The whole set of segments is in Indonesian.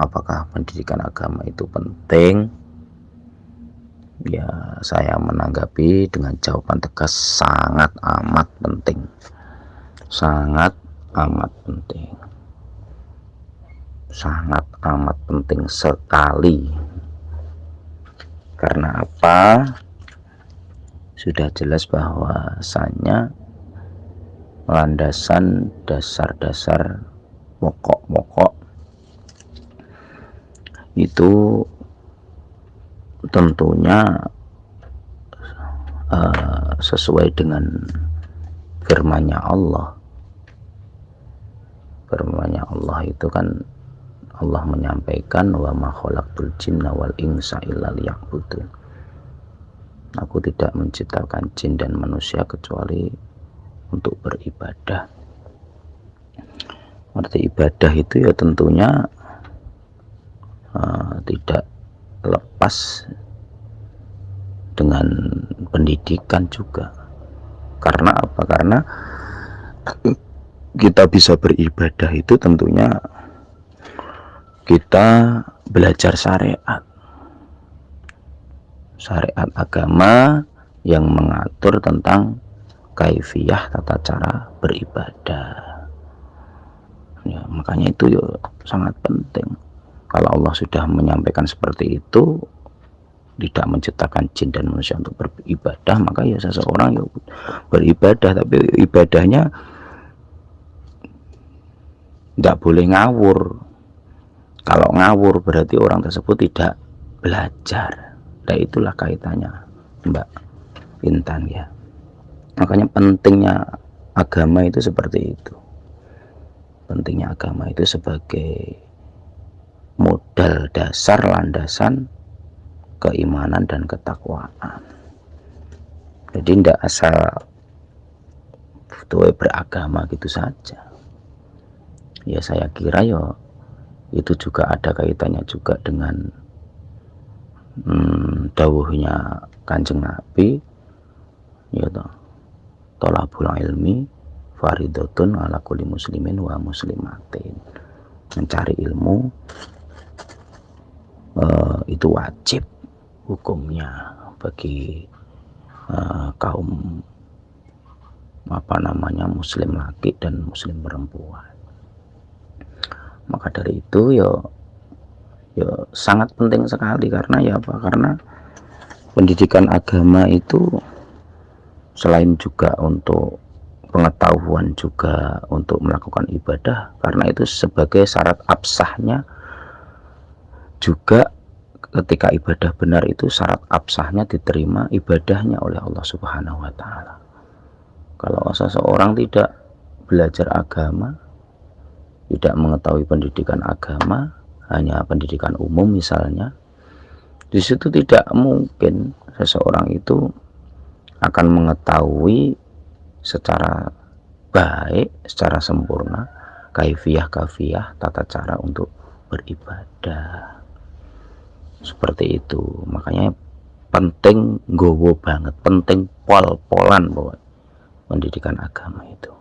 Apakah pendidikan agama itu penting? Ya, saya menanggapi dengan jawaban tegas, sangat amat penting. Sangat amat penting. Sangat amat penting sekali. Karena apa? Sudah jelas bahwasannya landasan dasar-dasar pokok-pokok itu tentunya sesuai dengan firman-Nya Allah. Firman-Nya Allah itu kan Allah menyampaikan, wa ma khalaqtul jinna wal insa illa liya'budun. Aku tidak menciptakan jin dan manusia kecuali untuk beribadah. Arti ibadah itu ya tentunya tidak lepas dengan pendidikan juga. Karena apa? Karena kita bisa beribadah itu tentunya kita belajar syariat agama yang mengatur tentang kaifiyah tata cara beribadah. Ya, makanya itu ya sangat penting. Kalau Allah sudah menyampaikan seperti itu, tidak menciptakan jin dan manusia untuk beribadah, maka ya seseorang ya beribadah, tapi ibadahnya tidak boleh ngawur. Kalau ngawur berarti orang tersebut tidak belajar. Nah, itulah kaitannya, Mbak Intan ya. Makanya pentingnya agama itu seperti itu. Pentingnya agama itu sebagai modal dasar, landasan keimanan dan ketakwaan. Jadi tidak asal beragama gitu saja. Ya saya kira ya itu juga ada kaitannya juga dengan dawuhnya Kanjeng Nabi, ya toh, thalabul ilmi faridatun ala kulli muslimin wa muslimatin. Mencari ilmu itu wajib hukumnya bagi kaum muslim laki dan muslim perempuan. Maka dari itu ya sangat penting sekali. Karena ya apa? Karena pendidikan agama itu selain juga untuk pengetahuan, juga untuk melakukan ibadah, karena itu sebagai syarat absahnya. Juga ketika ibadah benar itu syarat absahnya diterima ibadahnya oleh Allah Subhanahu wa Ta'ala. Kalau seseorang tidak belajar agama, tidak mengetahui pendidikan agama, hanya pendidikan umum misalnya, di situ tidak mungkin seseorang itu akan mengetahui secara baik, secara sempurna kaifiyah tata cara untuk beribadah. Seperti itu. Makanya penting gowo banget, penting pol-polan bahwa pendidikan agama itu.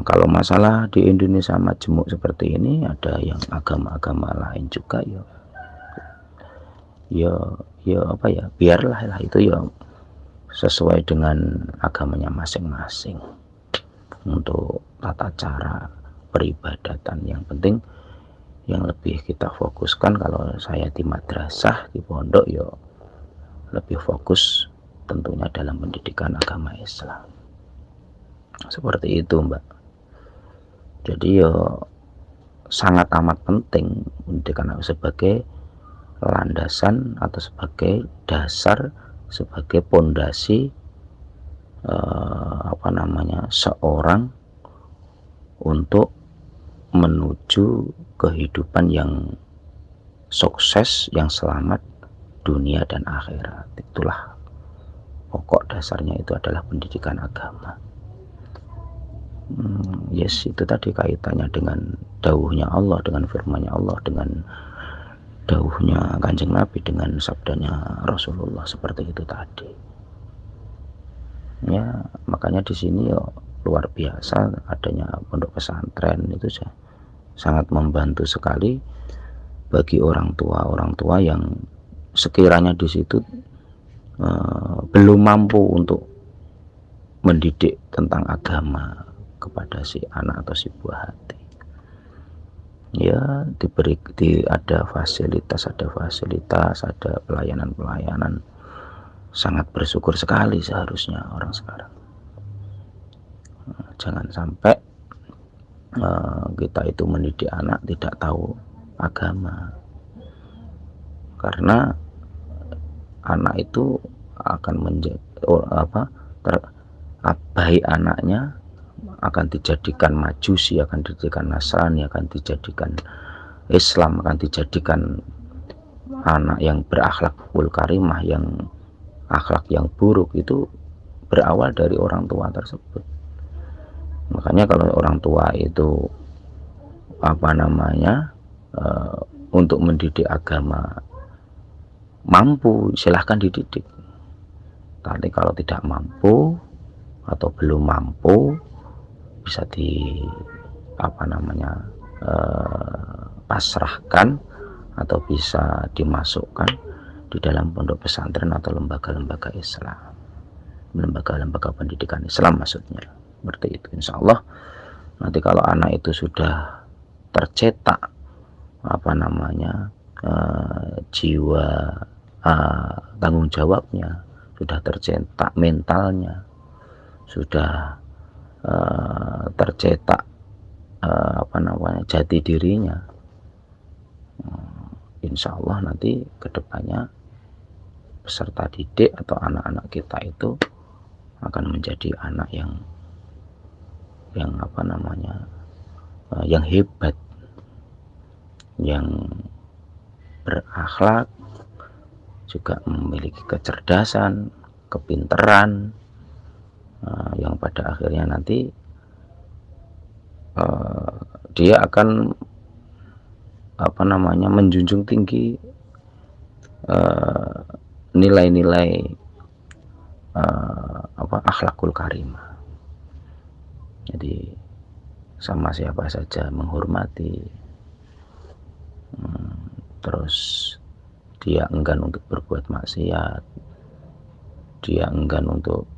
Kalau masalah di Indonesia majemuk seperti ini, ada yang agama-agama lain juga biarlah lah, itu ya sesuai dengan agamanya masing-masing untuk tata cara peribadatan. Yang penting yang lebih kita fokuskan, kalau saya di madrasah, di pondok, ya lebih fokus tentunya dalam pendidikan agama Islam. Seperti itu, Mbak. Jadi ya sangat amat penting pendidikan sebagai landasan atau sebagai dasar, sebagai pondasi seorang untuk menuju kehidupan yang sukses, yang selamat dunia dan akhirat. Itulah pokok dasarnya, itu adalah pendidikan agama. Itu tadi kaitannya dengan dawuhnya Allah, dengan firman-Nya Allah, dengan dawuhnya Kanjeng Nabi, dengan sabdanya Rasulullah, seperti itu tadi. Ya, makanya di sini luar biasa adanya pondok pesantren itu sangat membantu sekali bagi orang tua yang sekiranya di situ belum mampu untuk mendidik tentang agama kepada si anak atau si buah hati. Ya, ada fasilitas, ada pelayanan, sangat bersyukur sekali seharusnya orang sekarang. Jangan sampai kita itu mendidik anak tidak tahu agama, karena anak itu akan baik anaknya akan dijadikan Majusi, akan dijadikan Nasrani, akan dijadikan Islam, akan dijadikan anak yang berakhlakul karimah, yang akhlak yang buruk, itu berawal dari orang tua tersebut. Makanya kalau orang tua itu untuk mendidik agama mampu, silahkan dididik. Tapi kalau tidak mampu atau belum mampu, bisa pasrahkan atau bisa dimasukkan di dalam pondok pesantren atau lembaga-lembaga Islam, lembaga-lembaga pendidikan Islam maksudnya, seperti itu. Insya Allah nanti kalau anak itu sudah tercetak jiwa tanggung jawabnya, sudah tercetak mentalnya, sudah tercetak jati dirinya, insya Allah nanti kedepannya peserta didik atau anak-anak kita itu akan menjadi anak yang hebat, yang berakhlak, juga memiliki kecerdasan, kepintaran, yang pada akhirnya nanti dia akan menjunjung tinggi nilai-nilai akhlakul karimah. Jadi sama siapa saja menghormati, terus dia enggan untuk berbuat maksiat, dia enggan untuk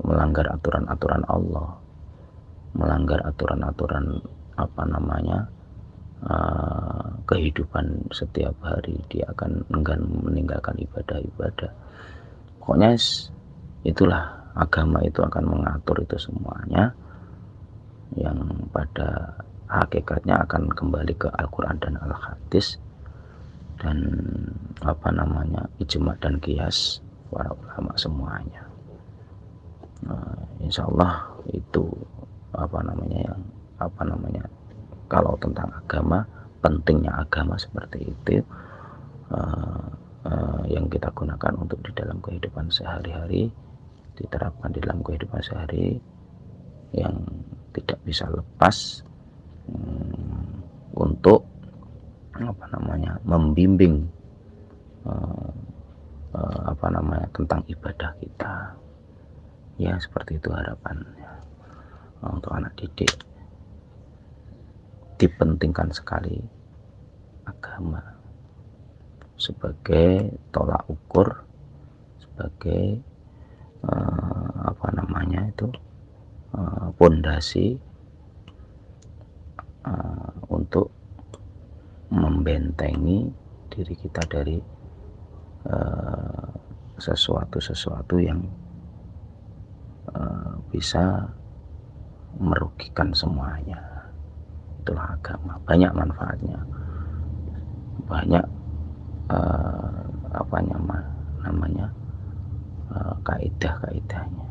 melanggar aturan-aturan Allah, melanggar aturan-aturan kehidupan setiap hari, dia akan enggan meninggalkan ibadah-ibadah. Pokoknya itulah, agama itu akan mengatur itu semuanya, yang pada hakikatnya akan kembali ke Al-Quran dan Al-Hadis, dan ijma dan qiyas para ulama semuanya. Insya Allah itu kalau tentang agama, pentingnya agama seperti itu, yang kita gunakan untuk di dalam kehidupan sehari-hari, diterapkan di dalam kehidupan sehari, yang tidak bisa lepas untuk membimbing tentang ibadah kita. Ya, seperti itu harapannya untuk anak didik. Dipentingkan sekali agama sebagai tolak ukur, sebagai pondasi untuk membentengi diri kita dari sesuatu yang bisa merugikan semuanya. Itulah agama, banyak manfaatnya, banyak kaidah-kaidahnya.